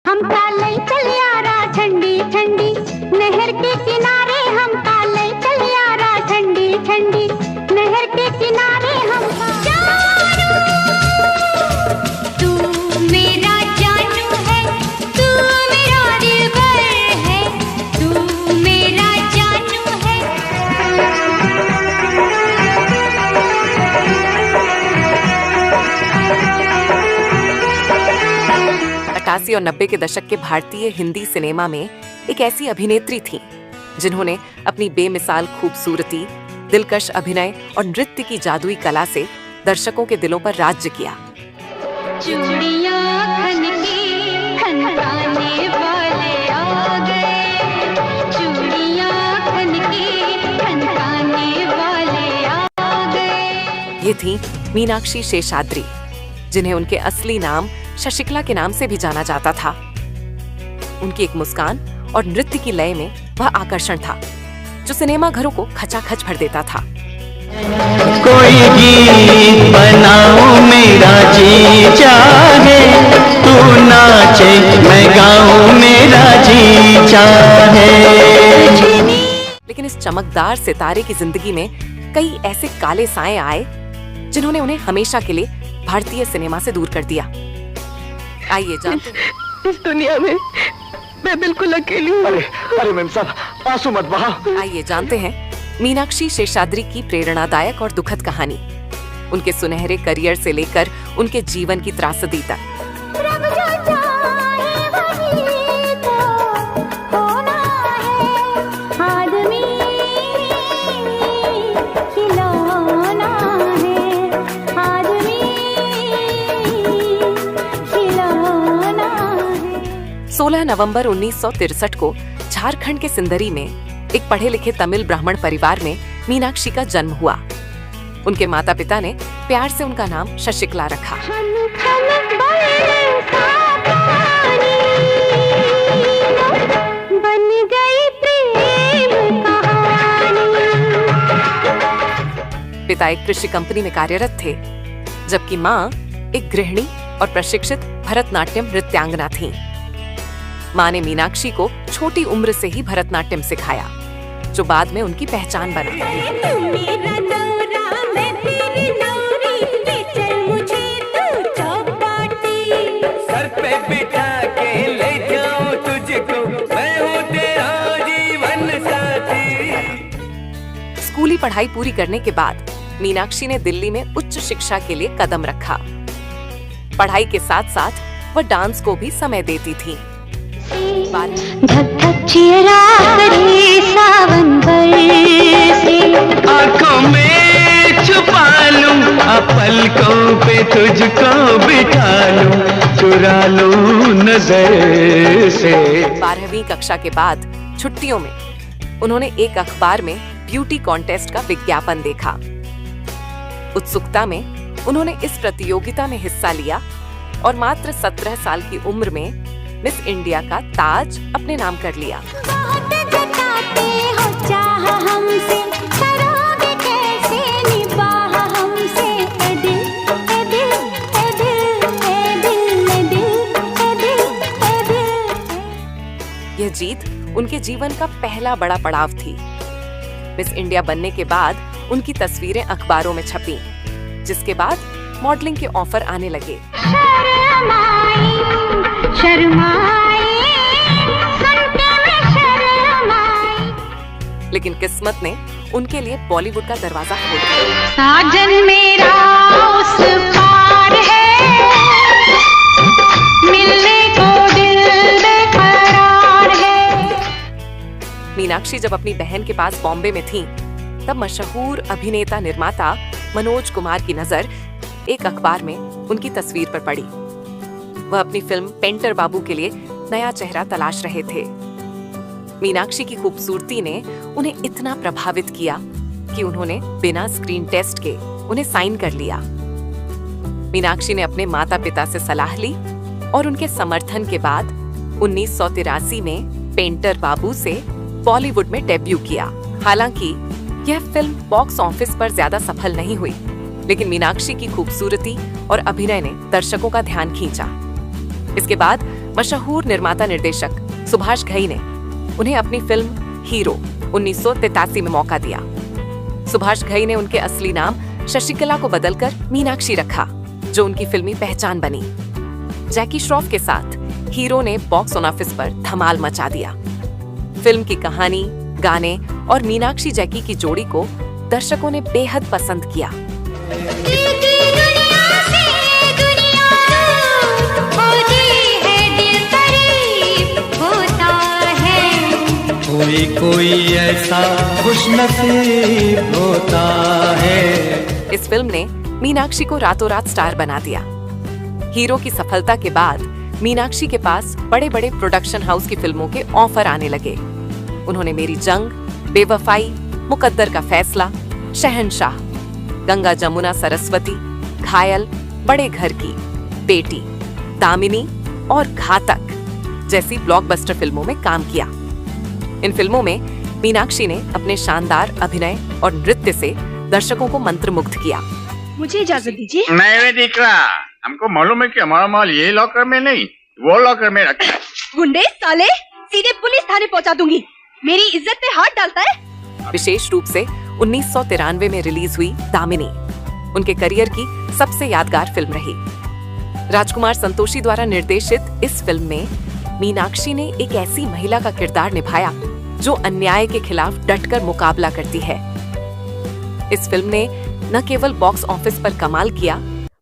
हम काले चल यारा ठंडी ठंडी नहर के किनारे, हम काले चल यारा ठंडी ठंडी नहर के किनारे। हम तू मेरा जानू है, तू मेरा दिलबर है, तू मेरा जानू है। 88 और 90 के दशक के भारतीय हिंदी सिनेमा में एक ऐसी अभिनेत्री थी जिन्होंने अपनी बेमिसाल खूबसूरती, दिलकश अभिनय और नृत्य की जादुई कला से दर्शकों के दिलों पर राज्य किया। चूड़ियां खनकी खनकाने वाले आ गए, चूड़ियां खनकी खनकाने वाले आ गए। ये थी मीनाक्षी शेषाद्री, जिन्हें उनके असली नाम शशिकला के नाम से भी जाना जाता था। उनकी एक मुस्कान और नृत्य की लय में वह आकर्षण था जो सिनेमा घरों को खचाखच भर देता था। कोई गीत बनाओ मेरा जी चाहे, तू नाचे मैं गाऊं मेरा जी चाहे। लेकिन इस चमकदार सितारे की जिंदगी में कई ऐसे काले साए आए जिन्होंने उन्हें हमेशा के लिए भारतीय सिनेमा से दूर कर दिया। आइए जानते हैं। इस दुनिया में मैं बिल्कुल अकेली हूँ। अरे मेम साहब, आंसू मत बहाओ। आइए जानते हैं मीनाक्षी शेषाद्री की प्रेरणादायक और दुखद कहानी, उनके सुनहरे करियर से लेकर उनके जीवन की त्रासदी तक। सोलह नवंबर 1963 को झारखंड के सिंदरी में एक पढ़े लिखे तमिल ब्राह्मण परिवार में मीनाक्षी का जन्म हुआ। उनके माता पिता ने प्यार से उनका नाम शशिकला रखा। बन गई प्रेम पिता एक कृषि कंपनी में कार्यरत थे, जबकि माँ एक गृहिणी और प्रशिक्षित भरतनाट्यम नृत्यांगना थीं। माँ ने मीनाक्षी को छोटी उम्र से ही भरतनाट्यम सिखाया, जो बाद में उनकी पहचान बना। सर पे बिठा के ले जाऊं तुझको, मैं हूँ तेरा जीवन साथी। स्कूली पढ़ाई पूरी करने के बाद मीनाक्षी ने दिल्ली में उच्च शिक्षा के लिए कदम रखा। पढ़ाई के साथ साथ वह डांस को भी समय देती थी। धक धक चिरा करे सावन बरसे, आँखों में छुपा लूं, पलकों पे तुझको बिठा लूं, चुरा लूं नजर से। 12वीं कक्षा के बाद छुट्टियों में उन्होंने एक अखबार में ब्यूटी कॉन्टेस्ट का विज्ञापन देखा। उत्सुकता में उन्होंने इस प्रतियोगिता में हिस्सा लिया और मात्र 17 साल की उम्र में मिस इंडिया का ताज अपने नाम कर लिया। बहुत जताते हो चाह हमसे, करोगे कैसे निभाह हमसे, ए दिल ए दिल ए दिल ए दिल ए दिल ए दिल ए दिल। यह जीत उनके जीवन का पहला बड़ा पड़ाव थी। मिस इंडिया बनने के बाद उनकी तस्वीरें अखबारों में छपी, जिसके बाद मॉडलिंग के ऑफर आने लगे। लेकिन किस्मत ने उनके लिए बॉलीवुड का दरवाजा खोल दिया। साजन मेरा उस पार है, मिलने को दिल बेकरार है। मीनाक्षी जब अपनी बहन के पास बॉम्बे में थीं, तब मशहूर अभिनेता निर्माता मनोज कुमार की नजर एक अखबार में उनकी तस्वीर पर पड़ी। वह अपनी फिल्म पेंटर बाबू के लिए नया चेहरा तलाश रहे थे। मीनाक्षी की खूबसूरती ने उन्हें इतना प्रभावित किया कि उन्होंने बिना स्क्रीन टेस्ट के उन्हें साइन कर लिया। मीनाक्षी ने अपने माता पिता से सलाह ली और उनके समर्थन के बाद 1983 में पेंटर बाबू से बॉलीवुड में डेब्यू किया। हालांकि यह फिल्म बॉक्स ऑफिस पर ज्यादा सफल नहीं हुई, लेकिन मीनाक्षी की खूबसूरती और अभिनय ने दर्शकों का ध्यान खींचा। इसके बाद मशहूर निर्माता निर्देशक सुभाष घई ने उन्हें अपनी फिल्म हीरो 1983 में मौका दिया। सुभाष घई ने उनके असली नाम शशिकला को बदलकर मीनाक्षी रखा, जो उनकी फिल्मी पहचान बनी। जैकी श्रॉफ के साथ हीरो ने बॉक्स ऑफिस पर धमाल मचा दिया। फिल्म की कहानी, गाने और मीनाक्षी जैकी की जोड़ी को दर्शकों ने बेहद पसंद किया। कोई कोई ऐसा खुशनसीब होता है। इस फिल्म ने मीनाक्षी को रातों रात स्टार बना दिया। हीरो की सफलता के बाद मीनाक्षी के पास बड़े बड़े प्रोडक्शन हाउस की फिल्मों के ऑफर आने लगे। उन्होंने मेरी जंग, बेवफाई, मुकद्दर का फैसला, शहंशाह, गंगा जमुना सरस्वती, घायल, बड़े घर की, बेटी, दामिनी और घातक जैसी ब्लॉकबस्टर फिल्मों में काम किया। इन फिल्मों में मीनाक्षी ने अपने शानदार अभिनय और नृत्य से दर्शकों को मंत्रमुग्ध किया। मुझे इजाजत दीजिए। नहीं दिख रहा, हमको मालूम है कि हमारा माल ये लॉकर में नहीं वो लॉकर में रखा है। गुंडे साले, सीधे पुलिस थाने पहुंचा दूंगी। मेरी इज्जत पे हाथ डालता है। विशेष रूप से 1993 में रिलीज हुई दामिनी उनके करियर की सबसे यादगार फिल्म रही। राजकुमार संतोषी द्वारा निर्देशित इस फिल्म में मीनाक्षी ने एक ऐसी महिला का किरदार निभाया जो अन्याय के खिलाफ डटकर मुकाबला करती है। इस फिल्म ने न केवल बॉक्स ऑफिस पर कमाल किया,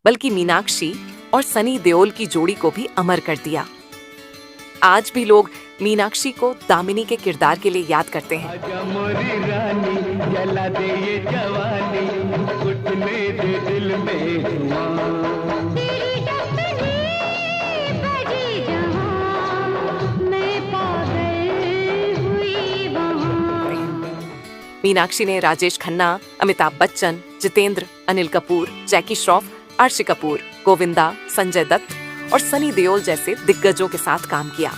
बल्कि मीनाक्षी और सनी देओल की जोड़ी को भी अमर कर दिया। आज भी लोग मीनाक्षी को दामिनी के किरदार के लिए याद करते हैं। मोरी रानी जला दे ये जवानी, उठने दे दिल में धुआं। मीनाक्षी ने राजेश खन्ना, अमिताभ बच्चन, जितेंद्र, अनिल कपूर, जैकी श्रॉफ, आर्शी कपूर, गोविंदा, संजय दत्त और सनी देओल जैसे दिग्गजों के साथ काम किया।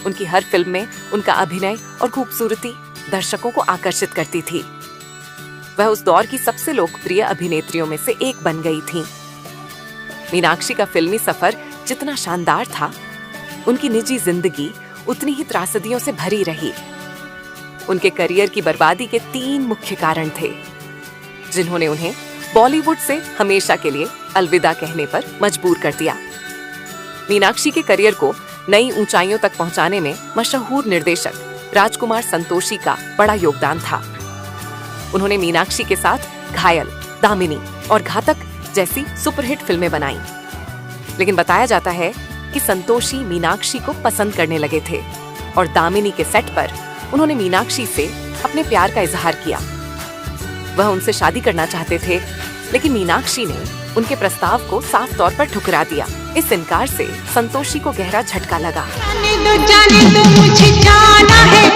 उनकी हर फिल्म में उनका अभिनय और खूबसूरती दर्शकों को आकर्षित करती थी। वह उस दौर की सबसे लोकप्रिय अभिनेत्रियों में से एक बन गई थीं। मीनाक्षी का फिल्मी सफर जितना शानदार था, उनकी निजी जिंदगी उतनी ही त्रासदियों से भरी रही। उनके करियर की बर्बादी के 3 मुख्य कारण थे, जिन्होंने उन्हें बॉलीवुड से हमेशा के लिए अलविदा कहने पर मजबूर कर दिया। मीनाक्षी के करियर को नई ऊंचाइयों तक पहुंचाने में मशहूर निर्देशक राजकुमार संतोषी का बड़ा योगदान था। उन्होंने मीनाक्षी के साथ घायल, दामिनी और घातक जैसी सुपरहिट फिल्में बनाई। लेकिन बताया जाता है कि संतोषी मीनाक्षी को पसंद करने लगे थे और दामिनी के सेट पर उन्होंने मीनाक्षी से अपने प्यार का इजहार किया। वह उनसे शादी करना चाहते थे, लेकिन मीनाक्षी ने उनके प्रस्ताव को साफ तौर पर ठुकरा दिया। इस इनकार से संतोषी को गहरा झटका लगा। जाने दो मुझे जाना है,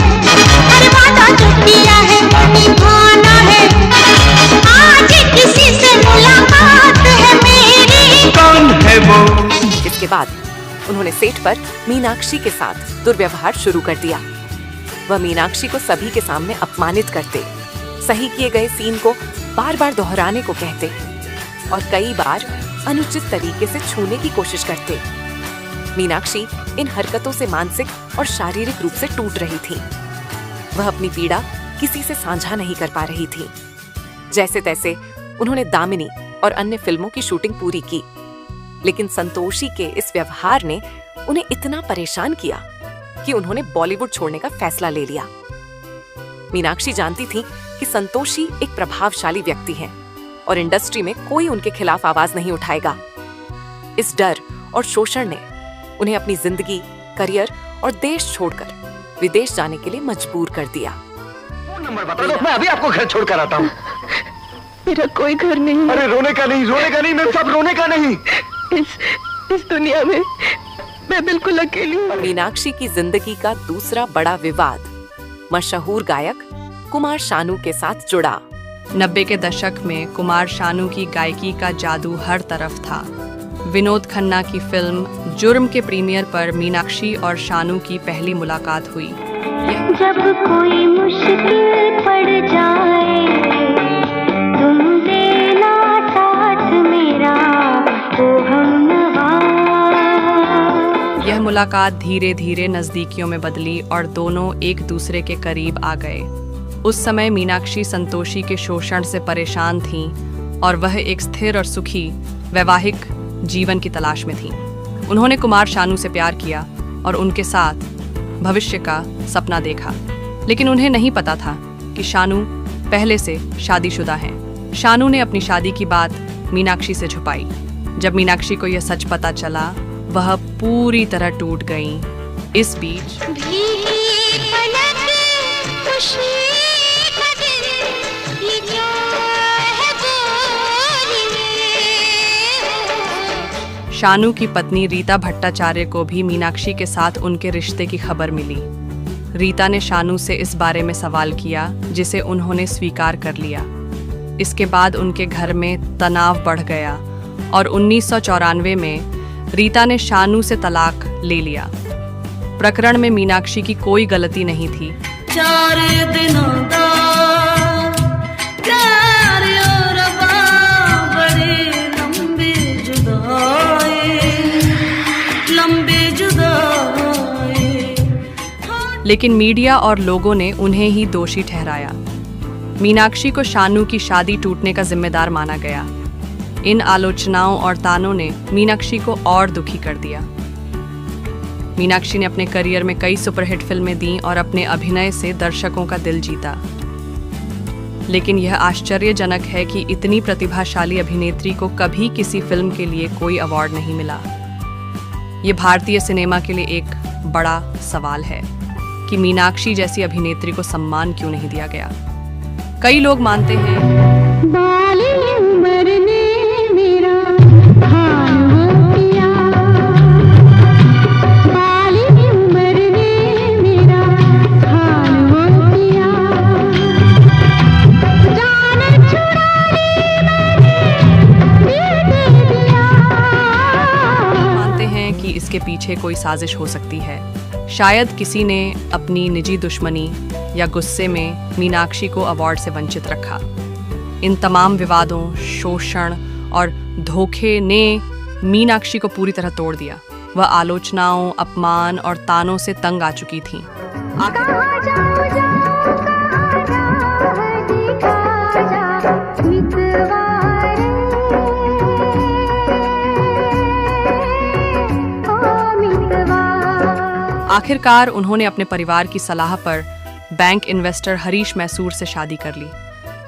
हर वादा जो किया है निभाना है। आज किसी से मुलाकात है मेरी। कौन है वो? इसके बाद उन्होंने सेट पर मीनाक्षी के साथ दुर्व्यवहार शुरू कर दिया। वह मीनाक्षी को सभी के सामने अपमानित करते, सही किए गए सीन को बार बार दोहराने को कहते और कई बार अनुचित तरीके से छूने की कोशिश करते। मीनाक्षी इन हरकतों से मानसिक और शारीरिक रूप से टूट रही थी। वह अपनी पीड़ा किसी से साझा नहीं कर पा रही थी। जैसे तैसे उन्होंने दामिनी और अन्य फिल्मों की शूटिंग पूरी की, लेकिन संतोषी के इस व्यवहार ने उन्हें इतना परेशान किया कि उन्होंने बॉलीवुड छोड़ने का फैसला ले लिया। मीनाक्षी जानती थी कि संतोषी एक प्रभावशाली व्यक्ति हैं और इंडस्ट्री में कोई उनके खिलाफ आवाज नहीं उठाएगा। इस डर और शोषण ने उन्हें अपनी जिंदगी, करियर और देश छोड़कर विदेश जाने के लिए मजबूर कर दिया। फोन नंबर बता दो, मैं अभी आपको घर छोड़कर आता हूँ। मेरा कोई घर नहीं। अरे रोने का नहीं, रोने का नहीं, मैं सब रोने का नहीं। इस दुनिया में मैं बिल्कुल अकेली हूँ। मीनाक्षी की जिंदगी का दूसरा बड़ा विवाद मशहूर गायक कुमार शानू के साथ जुड़ा। 90 के दशक में कुमार शानू की गायकी का जादू हर तरफ था। विनोद खन्ना की फिल्म जुर्म के प्रीमियर पर मीनाक्षी और शानू की पहली मुलाकात हुई। जब कोई मुश्किल पड़ जाए, तुम देना साथ मेरा, तो हम यह मुलाकात धीरे धीरे नज़दीकियों में बदली और दोनों एक दूसरे के करीब आ गए। उस समय मीनाक्षी संतोषी के शोषण से परेशान थीं और वह एक स्थिर और सुखी वैवाहिक जीवन की तलाश में थीं। उन्होंने कुमार शानू से प्यार किया और उनके साथ भविष्य का सपना देखा, लेकिन उन्हें नहीं पता था कि शानू पहले से शादीशुदा हैं। शानू ने अपनी शादी की बात मीनाक्षी से छुपाई। जब मीनाक्षी को यह सच पता चला, वह पूरी तरह टूट गईं। इस बीच शानू की पत्नी रीता भट्टाचार्य को भी मीनाक्षी के साथ उनके रिश्ते की खबर मिली। रीता ने शानू से इस बारे में सवाल किया, जिसे उन्होंने स्वीकार कर लिया। इसके बाद उनके घर में तनाव बढ़ गया और 1994 में रीता ने शानू से तलाक ले लिया। प्रकरण में मीनाक्षी की कोई गलती नहीं थी। 4 दिनों दा प्यार और बड़ी लंबी जुदाई। लेकिन मीडिया और लोगों ने उन्हें ही दोषी ठहराया। मीनाक्षी को शानू की शादी टूटने का जिम्मेदार माना गया। इन आलोचनाओं और तानों ने मीनाक्षी को और दुखी कर दिया। मीनाक्षी ने अपने करियर में कई सुपरहिट फिल्में दी और अपने अभिनय से दर्शकों का दिल जीता। लेकिन यह आश्चर्यजनक है कि इतनी प्रतिभाशाली अभिनेत्री को कभी किसी फिल्म के लिए कोई अवार्ड नहीं मिला। ये भारतीय सिनेमा के लिए एक बड़ा सवाल है कि मीनाक्षी जैसी अभिनेत्री को सम्मान क्यों नहीं दिया गया। कई लोग मानते हैं बाली उम्र ने मेरा हाल हो किया, बाली उम्र ने मेरा हाल हो किया, जान छुड़ा ली मैंने दिल दे दिया। मानते हैं कि इसके पीछे कोई साजिश हो सकती है। शायद किसी ने अपनी निजी दुश्मनी या गुस्से में मीनाक्षी को अवार्ड से वंचित रखा। इन तमाम विवादों, शोषण और धोखे ने मीनाक्षी को पूरी तरह तोड़ दिया। वह आलोचनाओं, अपमान और तानों से तंग आ चुकी थीं। कहाँ जाऊँ जाऊँ कहाँ राह दिखा जा मितवारे, ओ मितवा। आखिरकार उन्होंने अपने परिवार की सलाह पर बैंक इन्वेस्टर हरीश मैसूर से शादी कर ली।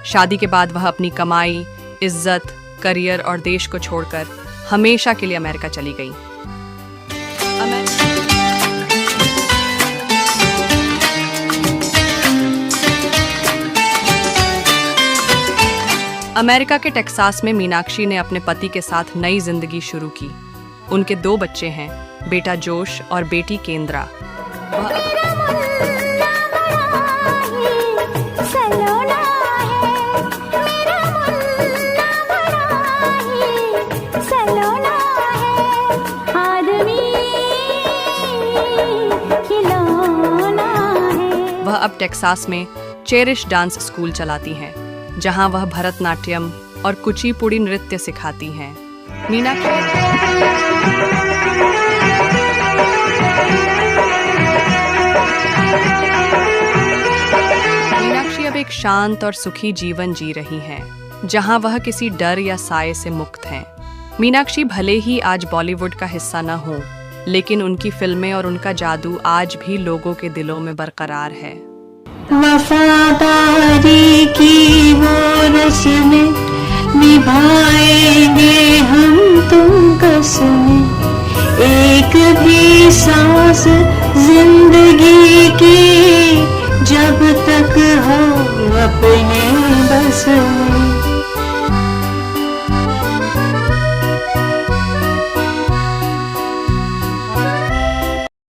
शादी के बाद वह अपनी कमाई, इज्जत, करियर और देश को छोड़कर हमेशा के लिए अमेरिका चली गई। अमेरिका के टेक्सास में मीनाक्षी ने अपने पति के साथ नई जिंदगी शुरू की। उनके 2 बच्चे हैं, बेटा जोश और बेटी केंद्रा। वह अब टेक्सास में चेरिश डांस स्कूल चलाती हैं, जहां वह भरतनाट्यम और कुचिपुड़ी नृत्य सिखाती हैं। मीनाक्षी अब एक शांत और सुखी जीवन जी रही हैं, जहां वह किसी डर या साए से मुक्त हैं। मीनाक्षी भले ही आज बॉलीवुड का हिस्सा न हो, लेकिन उनकी फिल्में और उनका जादू आज भी लोगों के दिलों में बरकरार है। वफादारी की वो रस्में निभाएंगे हम तुम कसमें, एक भी सांस जिंदगी की जब तक हो अपने बस में।